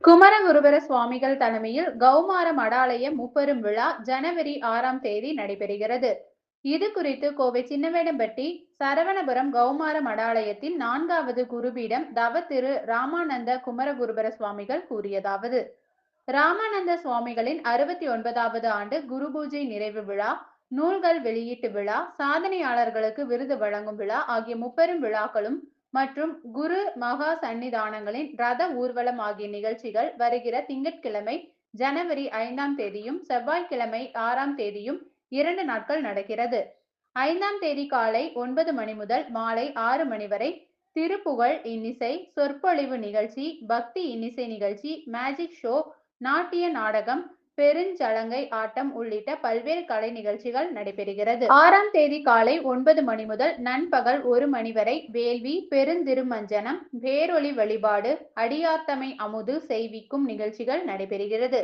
குமரகுருபர சுவாமிகள் தலைமையில் கௌமார மடாலய முப்பெரும் விழா ஜனவரி 6ஆம் தேதி நடைபெறுகிறது. இது குறித்து கோவை சின்னவேடம்பட்டி சரவணபுரம் கௌமார மடாலயத்தின் 4வது குருபீடம் தவ திரு ராமானந்த குமரகுருபர சுவாமிகள் கூறியதாவது: ராமானந்த சுவாமிகளின் 69வது ஆண்டு குரு பூஜை நிறைவு விழா, நூல்கள் வெளியீட்டு விழா, சாதனையாளர்களுக்கு விருது வழங்கும் விழா ஆகிய முப்பெரும் விழாக்களும் மற்றும் குரு மகா சன்னிதானங்களின் ரத ஊர்வலம் ஆகிய நிகழ்ச்சிகள் வருகிற திங்கட்கிழமை ஜனவரி 5ஆம் தேதியும் செவ்வாய்க்கிழமை 6ஆம் தேதியும் 2 நாட்கள் நடக்கிறது. 5ஆம் தேதி காலை 9 மணி முதல் மாலை 6 மணி வரை திருப்புகழ் இன்னிசை, சொற்பொழிவு நிகழ்ச்சி, பக்தி இன்னிசை நிகழ்ச்சி, மேஜிக் ஷோ, நாட்டிய நாடகம், பெருஞ்சலங்கை ஆட்டம் உள்ளிட்ட பல்வேறு கலை நிகழ்ச்சிகள் நடைபெறுகிறது. 6ஆம் தேதி காலை 9 மணி முதல் நண்பகல் 1 மணி வரை வேள்வி, பெருந்திருமஞ்சனம், பேரொளி வழிபாடு, அடியாத்தமை அமுது செய்விக்கும் நிகழ்ச்சிகள் நடைபெறுகிறது.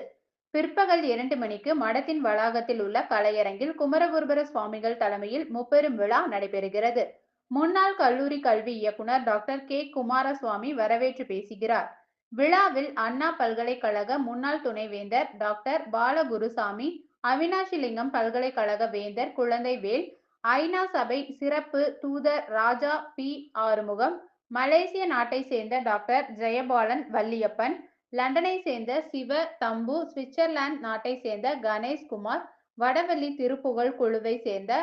பிற்பகல் 2 மணிக்கு மடத்தின் வளாகத்தில் உள்ள கலையரங்கில் குமரகுருபர சுவாமிகள் தலைமையில் முப்பெரும் விழா நடைபெறுகிறது. முன்னாள் கல்லூரி கல்வி இயக்குனர் டாக்டர் கே. குமாரசுவாமி வரவேற்று பேசுகிறார். விழாவில் அண்ணா பல்கலைக்கழக முன்னாள் துணைவேந்தர் டாக்டர் பாலகுருசாமி, அவினாசிலிங்கம் பல்கலைக்கழக வேந்தர் குழந்தைவேல், ஐநா சபை சிறப்பு தூதர் ராஜா பி. ஆறுமுகம், மலேசிய நாட்டை சேர்ந்த டாக்டர் ஜெயபாலன் வள்ளியப்பன், லண்டனை சேர்ந்த சிவ தம்பு, சுவிட்சர்லாந்து நாட்டை சேர்ந்த கணேஷ்குமார், வடவள்ளி திருப்புகழ் குழுவை சேர்ந்த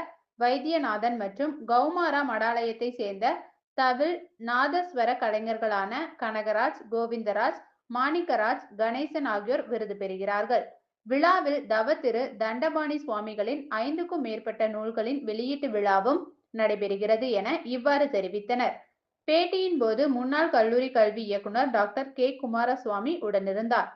வைத்தியநாதன் மற்றும் கௌமாரா மடாலயத்தை சேர்ந்த தவில் நாதஸ்வர கலைஞர்களான கனகராஜ், கோவிந்தராஜ், மாணிக்கராஜ், கணேசன் ஆகியோர் விருது பெறுகிறார்கள். விழாவில் தவ திரு தண்டபாணி சுவாமிகளின் 5க்கும் மேற்பட்ட நூல்களின் வெளியீட்டு விழாவும் நடைபெறுகிறது என இவ்வாறு தெரிவித்தனர். பேட்டியின் போது முன்னாள் கல்லூரி கல்வி இயக்குனர் டாக்டர் கே. குமாரசுவாமி உடனிருந்தார்.